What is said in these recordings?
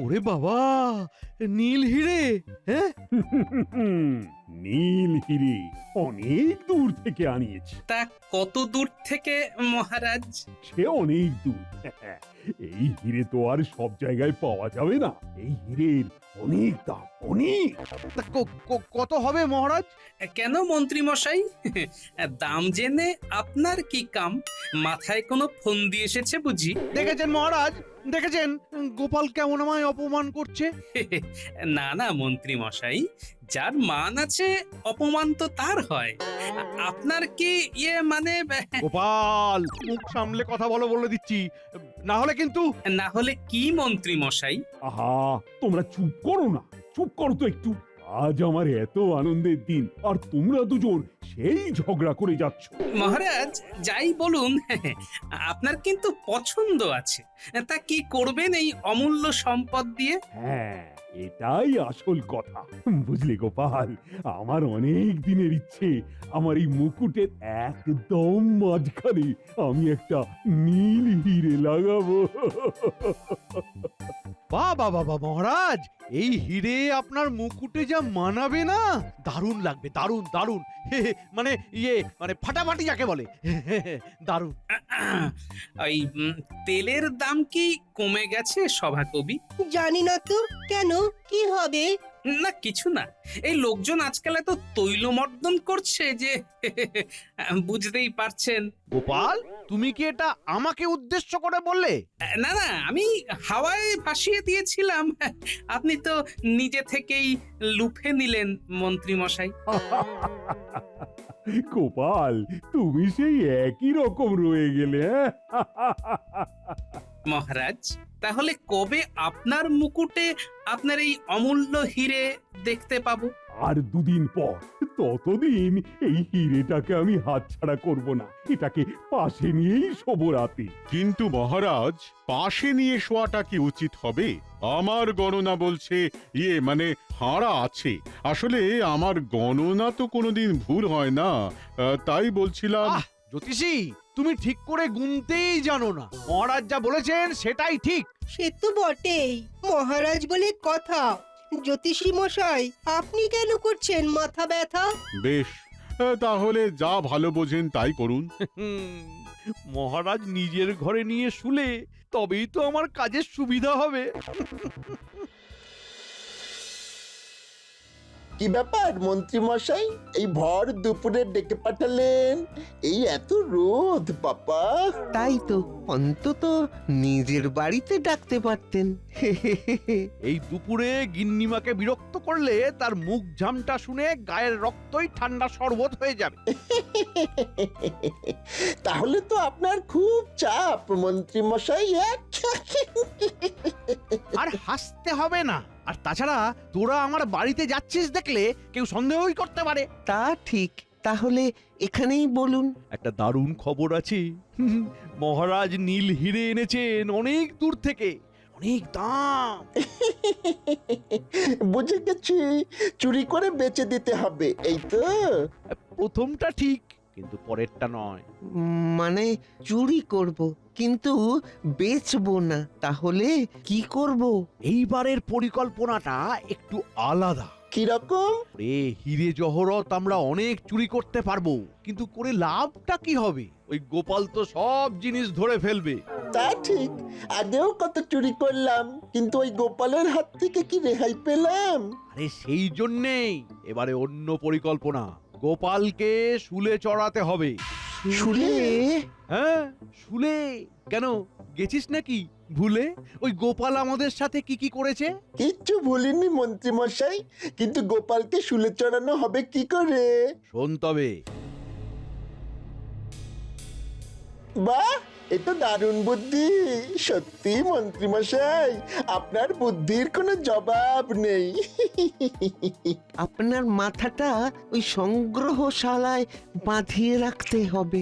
ওরে বাবা, নীল হিরে! হ্যাঁ, নীল হিরে অনেক দূর থেকে আনিয়েছি। তা কত দূর থেকে মহারাজ? সে অনেক দূর। এই হিরে তো আর সব জায়গায় পাওয়া যাবে না। এই হিরের অনেক দাম, অনেক। তা কত হবে মহারাজ? কেন মন্ত্রী মশাই? দাম জেনে আপনার কি কাম? মাথায় কোনো ফন্দি এসেছে বুঝি? দেখেছেন মহারাজ, দেখেছেন গোপাল কেমন আমায় অপমান করছে? না না মন্ত্রী মশাই, যার মান আছে অপমান তো তার হয়। আপনার কি মানে গোপাল, মুখ সামলে কথা বলো বলে দিচ্ছি, না হলে কিন্তু। না হলে কি মন্ত্রী মশাই? আহা, তোমরা চুপ করো না, চুপ করো তো একটু। আজ আমার এত আনন্দের দিন, আর তোমরা দুজন সেই ঝগড়া করে যাচ্ছ। মহারাজ যাই বলুন, আপনার কিন্তু পছন্দ আছে। তা কি করবেন এই অমূল্য সম্পদ দিয়ে? হ্যাঁ, এটাই আসল কথা। বুঝলি গোপাল, আমার অনেক দিনের ইচ্ছে, আমার এই মুকুটের একদম মাঝখানে আমি একটা নীল হিরে লাগাবো। বাহ বাহ বাহ মহারাজ, এই হিরে আপনার মুকুটে যা মানাবে না, দারুণ লাগবে, দারুণ দারুণ। মানে মানে ফাটাফাটি যাকে বলে, দারুণ। ওই তেলের দাম কি কমে গেছে সভাকবি? জানি না তো, কেন, কি হবে? না কিছু না, এই লোকজন আজকাল এত তৈলমর্দন করছে যে বুঝতেই পারছেন। গোপাল, তুমি কি এটা আমাকে উদ্দেশ্য করে বললে? না না, আমি হাওয়ায় ভাসিয়ে দিয়েছিলাম। আপনি তো নিজে থেকেই লুফে নিলেন মন্ত্রী মশাই। গোপাল, তুমি সেই একই রকম রয়ে গেলে। মহারাজ, তাহলে কবে আপনার মুকুটে আপনার এই অমূল্য হিরে দেখতে পাবো? আর দুদিন পর। ততদিন এই হিরেটাকে আমি হাতছাড়া করব না, এটাকে পাশে নিয়েই শোবো রাতে। কিন্তু মহারাজ, পাশে নিয়ে শোয়াটা কি উচিত হবে? আমার গণনা বলছে মানে হাড়া আছে। আসলে আমার গণনা তো কোনোদিন ভুল হয় না, তাই বলছিলাম। জ্যোতিষী, তুমি ঠিক করে গুনতেই জানো না। মহারাজ যা বলেছেন সেটাই ঠিক। সে তো বটেই, মহারাজ বলে কথা। জ্যোতিষী মশাই, আপনি কেন করছেন মাথা ব্যথা? বেশ, তাহলে যা ভালো বোঝেন তাই করুন। মহারাজ নিজের ঘরে নিয়ে শুলে তবেই তো আমার কাজের সুবিধা হবে। কি ব্যাপার মন্ত্রী মশাই, এই ভর দুপুরে ডেকে পাঠালেন? এই এত রোদ বাবা। তাই তো, অন্তত নিজের বাড়িতে ডাকতে পারতেন। এই দুপুরে গিন্নিমাকে বিরক্ত করলে তার মুখ ঝামটা শুনে গায়ের রক্তই ঠান্ডা শরবত হয়ে যাবে। তাহলে তো আপনার খুব চাপ মন্ত্রী মশাই। আর হাসতে হবে না। আর তাছাড়া তোরা আমার বাড়িতে যাচ্ছিস দেখলে কেউ সন্দেহই করতে পারে। তা ঠিক, তাহলে এখানেই বলুন। একটা দারুণ খবর আছে। মহারাজ নীল হিরে এনেছেন অনেক দূর থেকে, অনেক দাম। বুঝে গেছি, চুরি করে বেচে দিতে হবে, এই তো। প্রথমটা ঠিক, কিন্তু পরেরটা নয়। মানে চুরি করব, কিন্তু বেচবো না। তাহলে কি করব? এইবারের পরিকল্পনাটা একটু আলাদা। কিরকম? রে, হিরে জহরত আমরা অনেক চুরি করতে পারবো, কিন্তু করে লাভটা কি হবে? ওই গোপাল তো সব জিনিস ধরে ফেলবে। তা ঠিক, আগেও কত চুরি করলাম, কিন্তু ওই গোপালের হাত থেকে কি রেহাই পেলাম? আরে সেই জন্যেই এবারে অন্য পরিকল্পনা। গোপালকে শুলে চড়াতে হবে। শুলে? হ্যাঁ, শুলে। কেন, গেছিস নাকি ভুলে? ওই গোপাল আমাদের সাথে কি কি করেছে? কিচ্ছু ভুলিনি মন্ত্রী মশাই, কিন্তু গোপালকে শুলে চড়ানো হবে কি করে? শোন তবে। বাহ, এ তো দারুণ বুদ্ধি। সত্যি মন্ত্রী মশাই, আপনার বুদ্ধির কোনো জবাব নেই। আপনার মাথাটা ওই সংগ্রহশালায় বাঁধিয়ে রাখতে হবে।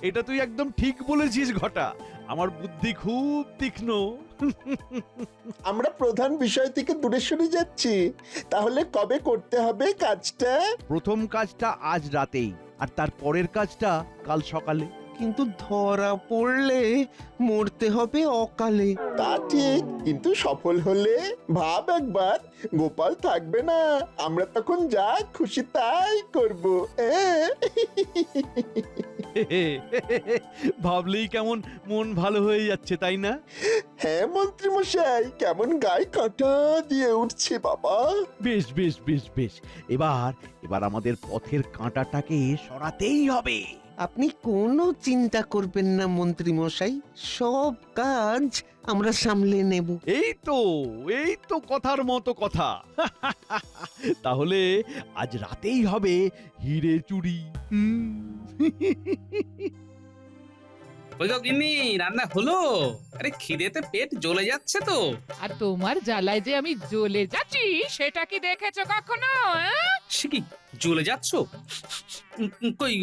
এটা তুই একদম ঠিক বলেছিস ঘটা, আমার বুদ্ধি খুব তীক্ষ্ণ। আমরা প্রধান বিষয় থেকে দূরে সরে যাচ্ছি। তাহলে কবে করতে হবে কাজটা? প্রথম কাজটা আজ রাতেই, আর তার পরের কাজটা কাল সকালে। কিন্তু ধরা পড়লে মরতে হবে অকালে। তা ঠিক, কিন্তু সফল হলে ভাব একবার, গোপাল থাকবে না, আমরা তখন যা খুশি তাই করবো। ভাবলেই কেমন মন ভালো হয়ে যাচ্ছে, তাই না? হ্যাঁ মন্ত্রী মশাই, কেমন গায়ে কাঁটা দিয়ে উঠছে বাবা। বেশ বেশ বেশ বেশ, এবার এবার আমাদের পথের কাঁটাটাকে সরাতেই হবে। আপনি কোনো চিন্তা করবেন না মন্ত্রী মশাই, সব কাজ আমরা সামলে নেব। এই তো কথার মতো কথা। তাহলে আজ রাতেই হবে হিরে চুরি। ওই গো গিন্নি, রান্না হলো? আরে খিদেতে পেট জ্বলে যাচ্ছে তো। আর তোমার জ্বালায় যে আমি জ্বলে যাচ্ছি সেটা কি দেখেছো কখনো? সে কি জ্বলে যাচ্ছ? কই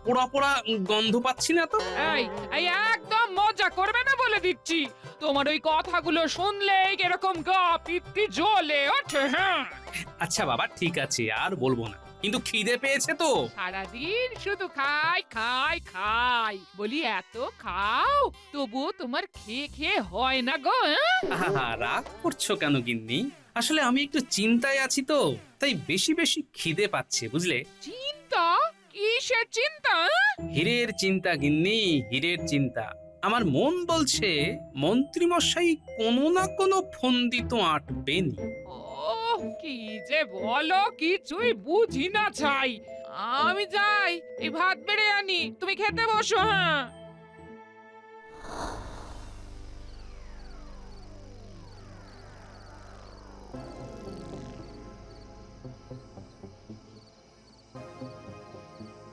পোড়া পোড়া গন্ধ পাচ্ছি না তো। এই এই একদম মজা করবে না বলে দিচ্ছি। তোমার ওই কথাগুলো শুনলে এরকম গা পিত্তি জ্বলে ওঠে। হ্যাঁ, আচ্ছা বাবা, ঠিক আছে, আর বলবো না, কিন্তু খিদে পেয়েছে তো। সারাদিন শুধু খাই খাই খাই বলি, এত খাও তবুও তোমার খেয়ে খেয়ে হয় না গো। আহা, রাগ করছো কেন গিন্নি? আসলে আমি একটু চিন্তায় আছি তো, তাই বেশি বেশি খিদে পাচ্ছে, বুঝলে? চিন্তা? কিসের চিন্তা? হীরের চিন্তা গিন্নি, হীরের চিন্তা। আমার মন বলছে মন্ত্রী মশাই কোনো না কোনো ফন্দি তো আঁটবেনি। ও কি যে বলো, কিছুই বুঝি না ছাই। আমি যাই, এই ভাত বেড়ে আনি, তুমি খেতে বসো। হ্যাঁ,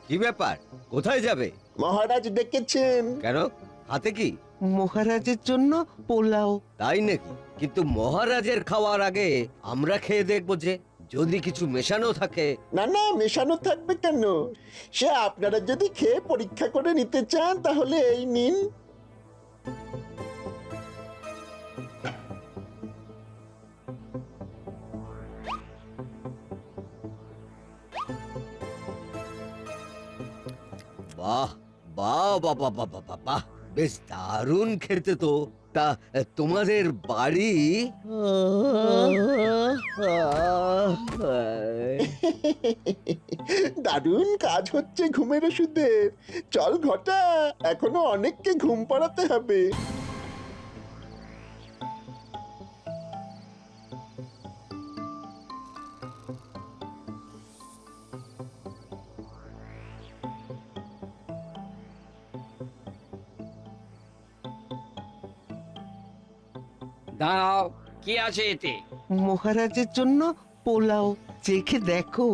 কি ব্যাপার, কোথায় যাবে? মহারাজ ডেকেছেন। কেন, হাতে কি? মহারাজের জন্য পোলাও। তাই নাকি? কিন্তু মহারাজের খাওয়ার আগে আমরা খেয়ে দেখবো যে, যদি কিছু মেশানো থাকে। না না, মেশানো থাকবে কেন? সে আপনারা যদি খেয়ে পরীক্ষা করে নিতে চান তাহলে এই নিন। বাহ বাহ বাহ বাহ বাহ বাহ বাহ বাহ, বেশ দারুণ খেতে তো। তা তোমাদের বাড়ি? দারুণ কাজ হচ্ছে ঘুমের ওষুধের। চল ঘটা, এখনো অনেককে ঘুম পাড়াতে হবে। দাঁড়াও, কি আছে এতে? মহারাজের জন্য পোলাও, চেখে দেখো।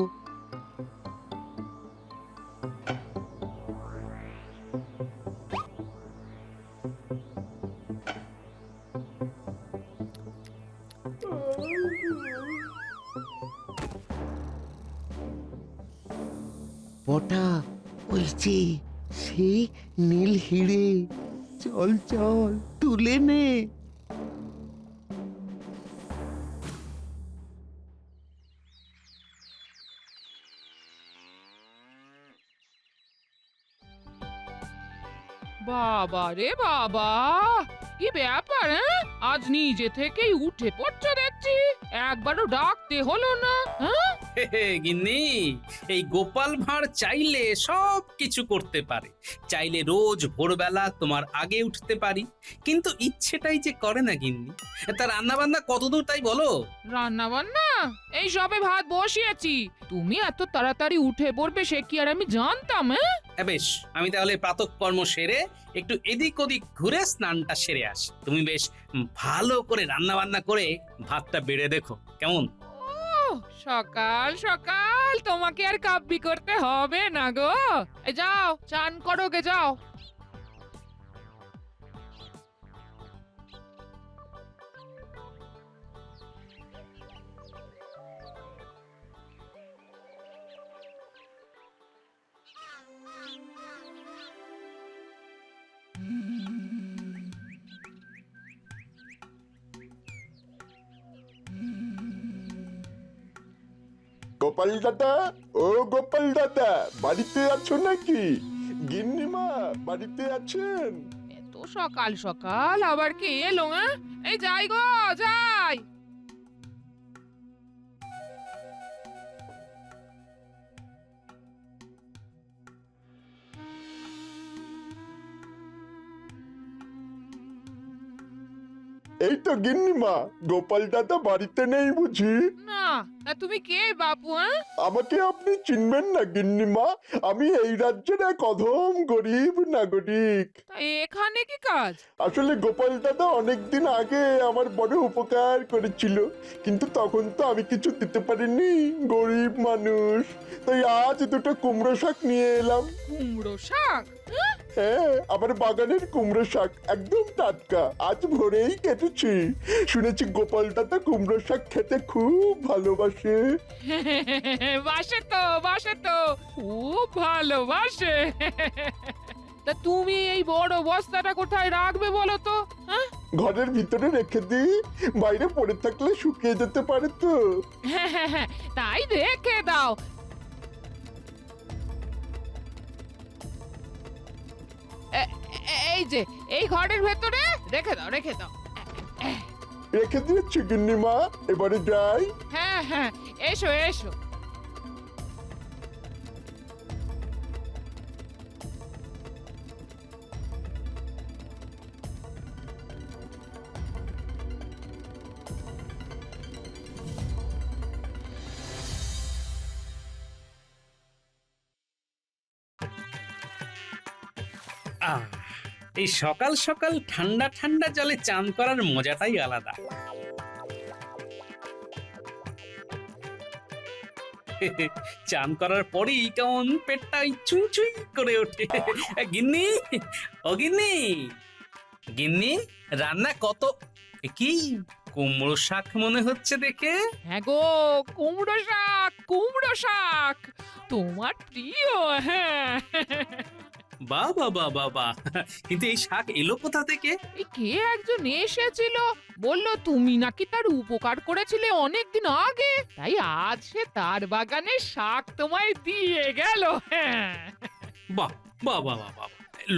বটা, ওই যে সেই নীল হিরে, চল চল তুলে নে। বাবা রে বাবা, কি ব্যাপার? হ্যাঁ, আজ নিজে থেকেই উঠে পড়ছো দেখছি, একবারও ডাকতে হলো না। হ্যাঁ, হে হে, গিন্নি, এই গোপাল ভাঁড় চাইলে সব কিছু করতে পারে। চাইলে রোজ ভোরবেলা তোমার আগে উঠতে পারি, কিন্তু ইচ্ছেটাই যে করে না গিন্নি। তা রান্না বান্না কতদূর তাই বলো? রান্না বান্না এই সবে ভাত বসিয়েছি। তুমি এত তাড়াতাড়ি উঠে পড়বে সে কি আর আমি জানতাম? বেশ, আমি তাহলে প্রাতঃকর্ম সেরে একটু এদিক ওদিক ঘুরে স্নানটা সেরে আসি। তুমি বেশ ভালো করে রান্না বান্না করে ভাতটা বেড়ে দেখো কেমন। সকাল সকাল তোমাকে আর কাব্যি করতে হবে না গো। যাও চান করো গে, যাও। গোপাল দাদা, ও গোপাল দাদা, বাড়িতে আছো নাকি? গিন্নিমা, বাড়িতে আছেন? এত সকাল সকাল আবার কে এলো? হ্যাঁ, এই যাই গো, যাই। এই তো গিন্নিমা, গোপাল দাদা বাড়িতে নেই বুঝি? না, তা তুমি কে বাপু? হ্যাঁ, আমাকে আপনি চিনবেন না গিন্নিমা, আমি এই রাজ্যের এক অধম গরিব নাগরিক। তা এখানে কি কাজ? আসলে গোপাল দাদা অনেকদিন আগে আমার বড় উপকার করেছিল, কিন্তু তখন তো আমি কিছু দিতে পারিনি, গরিব মানুষ। তাই আজ দুটো কুমড়ো শাক নিয়ে এলাম। কুমড়ো শাক? হ্যাঁ, আমার বাগানের কুমড়ো শাক একদম টাটকা, আজ ভোরেই কেটেছি। শুনেছি গোপাল দাদা কুমড়ো শাক খেতে খুব ভালোবাসে। বাসে তো খুব ভালোবাসে। তা তুমি এই বড় বস্তাটা কোথায় রাখবে বলো তো? হ্যাঁ, ঘরের ভিতরে রেখে দিই, বাইরে পড়ে থাকলে শুকিয়ে যেতে পারে তো। হ্যাঁ, তাই রেখে দাও। এই যে এই ঘরের ভেতরে রেখে দাও, রেখে দাও। রেখে দিয়েছি গিন্নিমা, এবারে যাই। হ্যাঁ, এসো এসো। আহ, এই সকাল সকাল ঠান্ডা ঠান্ডা জলে চান করার মজাটাই আলাদা। চান করার পরেই কেমন পেটটাই চুই করে ওঠে। গিন্নি, ও গিন্নি, গিন্নি, রান্না কত? কি কুমড়ো শাক মনে হচ্ছে দেখে? হ্যাঁ গো, কুমড়ো শাক, কুমড়ো শাক তোমার প্রিয়। হ্যাঁ, বাবা, কিন্তু এই শাক এলো কোথা থেকে? এই কে একজন এসেছিল, বলল তুমি নাকি তার উপকার করেছিলে অনেকদিন আগে, তাই আজ সে তার বাগানের শাক তোমায় দিয়ে গেল। হ্যাঁ, বাহ,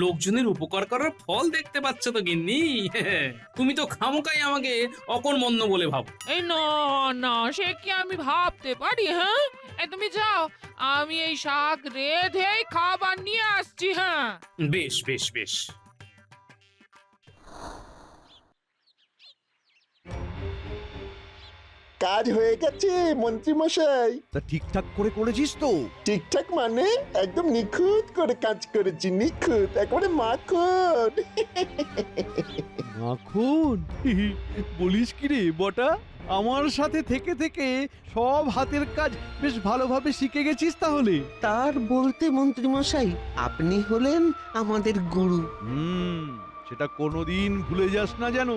লোকজনের উপকার করার ফল দেখতে পাচ্ছ তো গিন্নি। তুমি তো খামোকাই আমাকে অকর্মণ্য বলে ভাবো। এই না, সে কি আমি ভাবতে পারি? হ্যাঁ, এই তুমি যাও, আমি এই শাক রেঁধেই খাবার নিয়ে আসছি। হ্যাঁ, বেশ। কাজ হয়ে গেছে মন্ত্রী মশাই। তা ঠিকঠাক করে করেছিস তো? ঠিকঠাক মানে একদম নিখুঁত করে কাজ করেছি, নিখুঁত, একেবারে মাখন। মাখন? বলিস কি রে বটা, আমার সাথে থেকে থেকে সব হাতের কাজ বেশ ভালোভাবে শিখে গেছিস তাহলে। তার বলতে মন্ত্রী মশাই, আপনি হলেন আমাদের গুরু। সেটা কোনোদিন ভুলে যাস না যেন।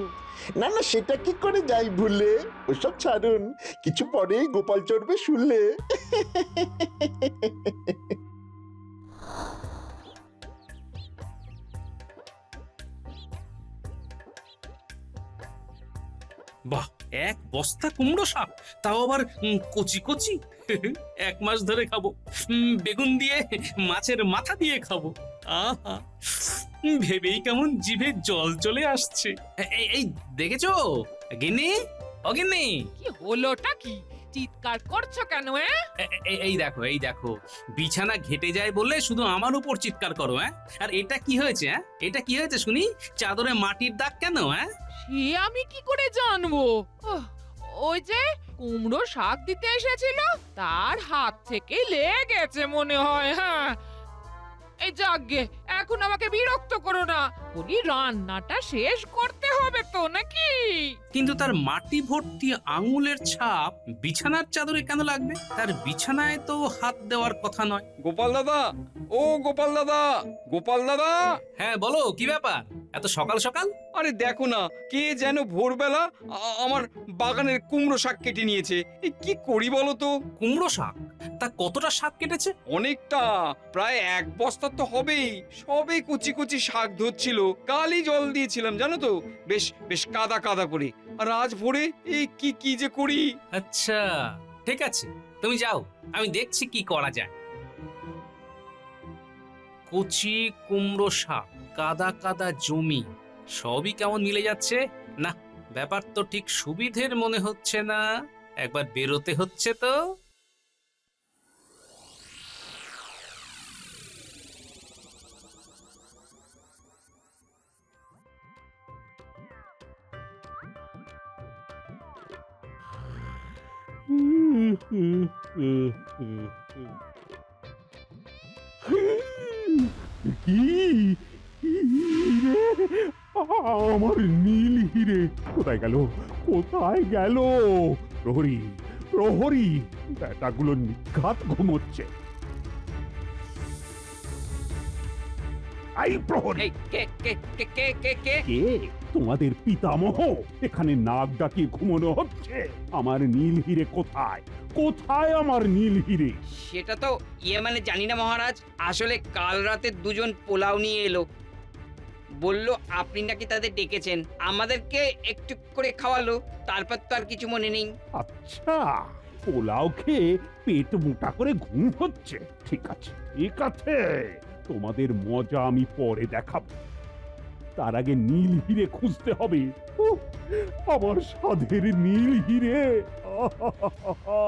না সেটা কি করে যাই ভুলে, ওসব ছাড়ুন, কিছু পরেই গোপাল চড়বে শুনলে। বাহ, এক বস্তা কুমড়ো শাক, তাও আবার কচি। 1 মাস ধরে খাবো। বেগুন দিয়ে, মাছের মাথা দিয়ে খাবো। আহা, ভেবেই কেমন জিভে জল চলে আসছে। এই দেখেছো গিন্নি, ও গিন্নি? কি হলোটা কি? চিৎকার করছো কেন? এই দেখো, বিছানা ঘেটে যায় বললে শুধু আমার উপর চিৎকার করো। আর এটা কি হয়েছে? এটা কি হয়েছে শুনি? চাদরে মাটির দাগ কেন? সে আমি কি করে জানবো? ওই যে কুমড়ো শাক দিতে এসেছিল, তার হাত থেকে লেগেছে মনে হয়। হ্যাঁ, এই যাগে, এখন আমাকে বিরক্ত করো না, বলি রান্নাটা শেষ করতে হবে তো নাকি? কিন্তু তার মাটি ভর্তি আঙুলের ছাপ বিছানার চাদরে কেন লাগবে? তার বিছানায় তো হাত দেওয়ার কথা নয়। গোপাল দাদা, ও গোপাল দাদা, গোপাল দাদা। হ্যাঁ বলো, কি ব্যাপার এত সকাল সকাল? আরে দেখো না, কে যেন ভোরবেলা আমার বাগানের কুমড়ো শাক কেটে নিয়েছে। কি করি বলো তো? কুমড়ো শাক? তা কতটা শাক কেটেছে? অনেকটা, প্রায় 1 বস্তা তো হবেই। সবে কুচি শাক ধরছিল, কালই জল দিয়েছিলাম জানো তো, বেশ কাদা করে। আর আজ ভোরে এই কি যে করি। আচ্ছা, ঠিক আছে, তুমি যাও, আমি দেখছি কি করা যায়। কচি কুমড়ো শাক, কাদা কাদা জমি, সবই কেমন মিলে যাচ্ছে। না, ব্যাপার তো ঠিক সুবিধের মনে হচ্ছে না। একবার বেরোতে হচ্ছে তো। কি হিরে! আমার নীল হিরে কোথায় গেল? কোথায় গেল? প্রহরী, প্রহরী, ব্যাটাগুলো নিঘাত ঘুমোচ্ছে। এই প্রহরী, এই কে কে কে কে কে কে কে? তোমাদের পিতামহ এখানে নাক ডাকিয়ে ঘুমানো হচ্ছে। আমার নীল হিরে কোথায়? কোথায় আমার নীল হিরে? সেটা তো মানে জানি না মহারাজ। আসলে কাল রাতে দুজন পোলাও নিয়ে এলো, বলল আপনি নাকি তাদের ডেকেছেন, আমাদেরকে একটু করে খাওয়ালো, তারপর তো আর কিছু মনে নেই। আচ্ছা, পোলাও খেয়ে পেট মোটা করে ঘুম হচ্ছে। ঠিক আছে, ঠিক আছে, তোমাদের মজা আমি পরে দেখাবো। তার আগে নীল হিরে খুঁজতে হবে। উহ, আমার সাধের নীল হিরে। আহাহাহা।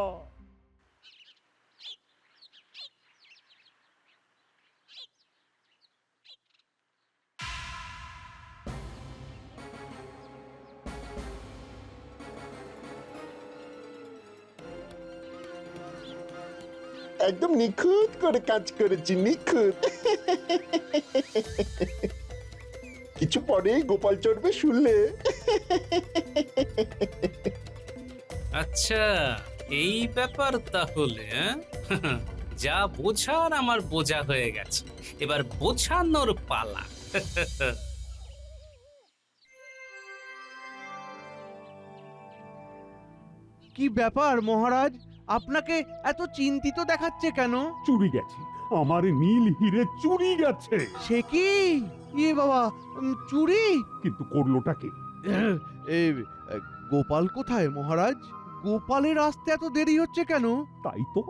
একদম নিখুঁত করে কাজ করেছি, নিখুঁত। কিছু পরে গোপাল চড়বে শুনলে। আচ্ছা, এই ব্যাপার তাহলে। যা বোঝার আমার বোঝা হয়ে গেছে, এবার বোঝানোর পালা। কি ব্যাপার মহারাজ, আপনাকে এত চিন্তিত দেখাচ্ছে কেন? চুরি গেছে, আমার নীল হিরে চুরি গেছে। সে কি? ইয়ে বাবা, চুরি? কিন্তু করলোটা কে? এই গোপাল কোথায় মহারাজ? গোপালের আসতে এত দেরি হচ্ছে কেন? তাই তো,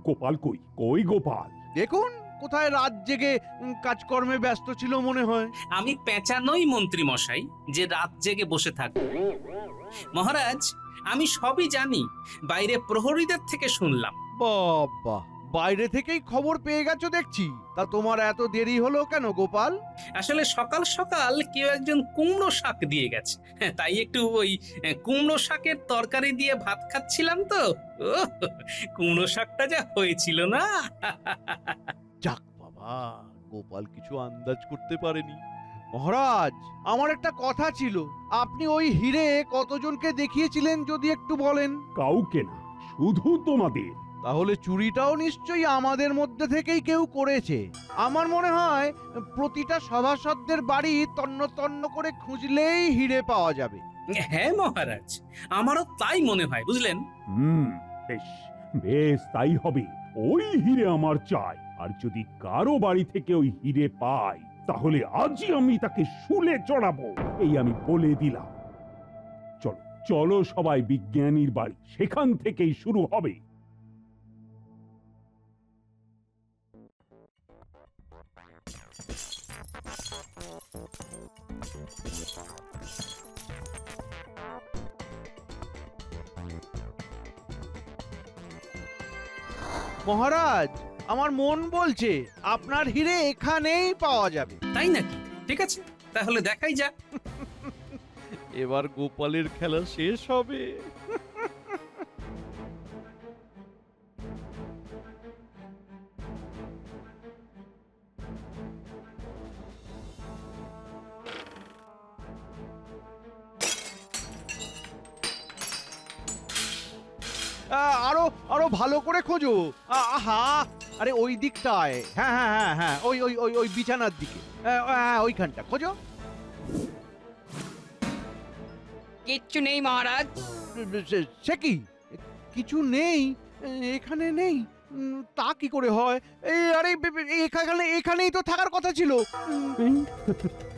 গোপাল কই? কই গোপাল? দেখুন কোথায় রাত জেগে কাজকর্মে ব্যস্ত ছিল মনে হয়। আমি পেঁচা নই মন্ত্রী মশাই যে রাত জেগে বসে থাকবো। মহারাজ, আমি সবই জানি, বাইরে প্রহরীদের থেকে শুনলাম। বাবা, বাইরে থেকেই খবর পেয়ে গেছো দেখছি। তা তোমার এত দেরি হলো কেন গোপাল? আসলে সকাল সকাল কেউ একজন কুমড়ো শাক দিয়ে গেছে, তাই একটু ওই কুমড়ো শাকের তরকারি দিয়ে ভাত খাচ্ছিলাম তো। ওহ, কুমড়ো শাকটা যা হয়েছিল না। যাক বাবা, গোপাল কিছু আন্দাজ করতে পারেনি। মহারাজ, আমার একটা কথা ছিল। আপনি ওই হিরে কতজনকে দেখিয়েছিলেন যদি একটু বলেন? কাউকে না, শুধু তোমাদের। তাহলে চুরিটাও নিশ্চয়ই আমাদের মধ্যে থেকেই কেউ করেছে। আমার মনে হয় প্রতিটা সভাসদদের বাড়ি তন্ন তন্ন করে খুঁজলেই হিরে পাওয়া যাবে। হ্যাঁ মহারাজ, আমারও তাই মনে হয়, বুঝলেন। বেশ বেশ, তাই হবে। ওই হিরে আমার চাই। আর যদি কারো বাড়ি থেকে ওই হিরে পাই, তাহলে আজই আমি তাকে শুলে চড়াবো, এই আমি বলে দিলাম। চলো চলো সবাই বিজ্ঞানীর বাড়ি, সেখান থেকেই শুরু হবে। মহারাজ, আমার মন বলছে আপনার হিরে এখানেই পাওয়া যাবে। তাই নাকি? ঠিক আছে, তাহলে দেখাই যাক। এবার গোপালের খেলা শেষ হবে। আরো আরো ভালো করে খোঁজো। আহা, আরে ওই দিকটায়। হ্যাঁ হ্যাঁ হ্যাঁ হ্যাঁ, ওই ওই ওই ওই বিছানার দিকে। হ্যাঁ, ওইখানটা খোঁজো। কিচ্ছু নেই মহারাজ। সে কি? কিছু নেই এখানে? নেই তা কি করে হয়? আরে এখানেই তো থাকার কথা ছিল।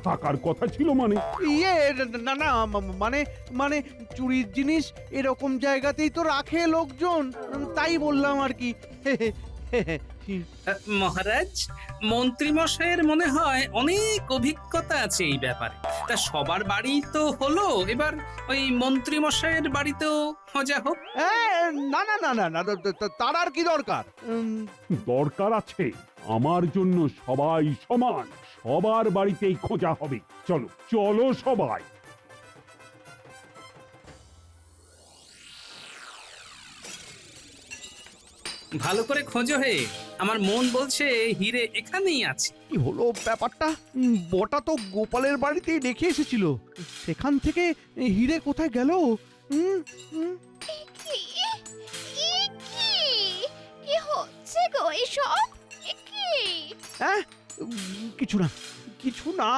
থাকার কথা ছিল মানে? ইয়ে না না, মানে মানে চুরির জিনিস এরকম জায়গাতেই তো রাখে লোকজন, তাই বললাম আর কি। মহারাজ, মন্ত্রী মশাইয়ের মনে হয় অনেক অভিজ্ঞতা আছে এই ব্যাপারে। তা সবার বাড়ি তো হলো, এবার ওই মন্ত্রী মশাইয়ের বাড়িতেও খোঁজা হোক। না না না না না, তার আর কি দরকার? দরকার আছে। আমার জন্য সবাই সমান, সবার বাড়িতেই খোঁজা হবে। চলো চলো সবাই। ভালো করে খোঁজো হে, আমার মন বলছে হিরে এখানেই আছে। কি হলো ব্যাপারটা? বটা তো গোপালের বাড়িতেই রেখে এসেছিল, সেখান থেকে হিরে কোথায় গেল? কি হচ্ছে গো এসব? হ্যাঁ, কিছু না, কিছু না।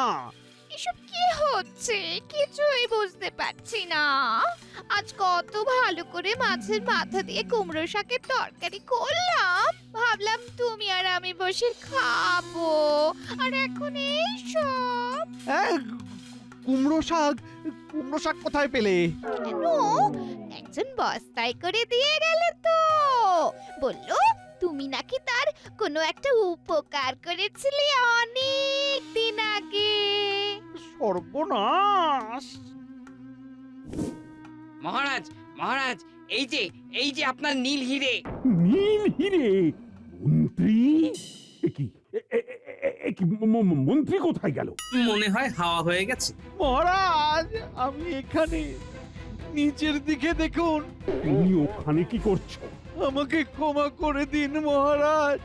এসব কি হচ্ছে কিছুই বুঝতে পারছি না। আজ কত ভালো করে মাছের মাথা দিয়ে কুমড়ো শাকের তরকারি করলাম, ভাবলাম তুমি আর আমি বসে খাবো, আর এখন এই সব। কুমড়ো শাক, কুমড়ো শাক কোথায় পেলে? কেন? একজন বস্তায় করে দিয়ে গেল তো, বললো তুমি নাকি তার কোনো একটা উপকার করেছিলে অনেক দিন আগে। সর্বনাশ! মহারাজ, মহারাজ, এই যে আপনার নীল হিরে। নীল হিরে? মন্ত্রী? এ কি মন্ত্রী কোথায় গেল? মনে হয় হাওয়া হয়ে গেছে। মহারাজ, আমি এখানে, নিচের দিকে দেখুন। তুমি ওখানে কি করছো? আমাকে ক্ষমা করে দিন মহারাজ,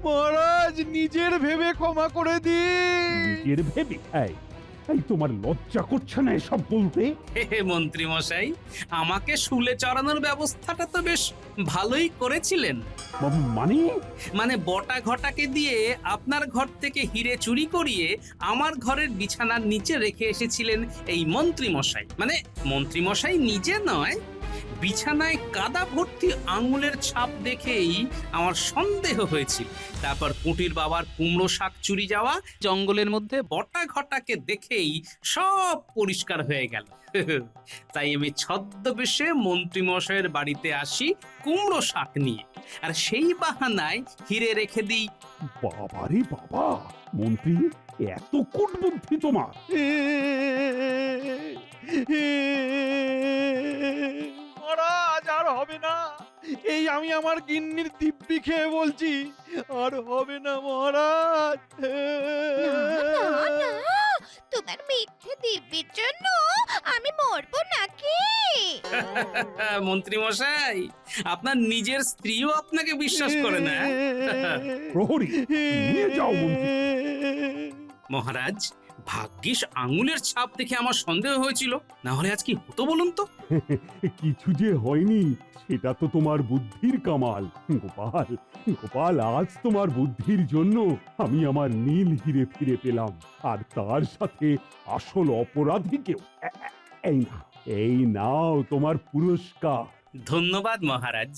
মহারাজ, নিজের ভেবে ক্ষমা করে দিন। নিজের ভেবে? এই তোমার লজ্জা করছে না এসব বলতে? হে মন্ত্রী মশাই, আমাকে শুলে চড়ানোর ব্যবস্থাটা তো বেশ ভালোই করেছিলেন। মানে বটা ঘটাকে দিয়ে আপনার ঘর থেকে হিরে চুরি করিয়ে আমার ঘরের বিছানার নিচে রেখে এসেছিলেন এই মন্ত্রী মশাই। মানে মন্ত্রী মশাই নিজে নয়, বিছানায় কাদা ভর্তি আঙুলের ছাপ দেখেই আমার সন্দেহ হয়েছিল। তারপর পুঁটির বাবার কুমড়ো শাক চুরি যাওয়া, জঙ্গলের মধ্যে বটা ঘটাকে দেখেই সব পরিষ্কার হয়ে গেল। তাই আমি ছদ্মবেশে মন্ত্রী মশাইয়ের বাড়িতে আসি কুমড়ো শাক নিয়ে, আর সেই বাহানায় হিরে রেখে দিই। বাবারে বাবা, মন্ত্রী এত কূটবুদ্ধি তোমার! মহারাজ, আর হবে না। এই আমি আমার গিন্নির দিব্যি খেয়ে বলছি, আর হবে না মহারাজ। তোমার মিথ্যে দিব্যির জন্য আমি মরবো নাকি? মন্ত্রী মশাই, আপনার নিজের স্ত্রীও আপনাকে বিশ্বাস করে না। প্রহরী, নিয়ে যাও মন্ত্রী। মহারাজ, ভাগ্যিস আঙুলের ছাপ দেখে আমার সন্দেহ হয়েছিল, না হলে আজ কি হতো বলুন তো? কিছু যে হয়নি সেটা তো তোমার বুদ্ধির কামাল। গোপাল, গোপাল, আজ তোমার বুদ্ধির জন্য আমি আমার নীল হিরে ফিরে পেলাম, আর তার সাথে আসল অপরাধীকেও। এই নাও তোমার পুরস্কার। ধন্যবাদ মহারাজ।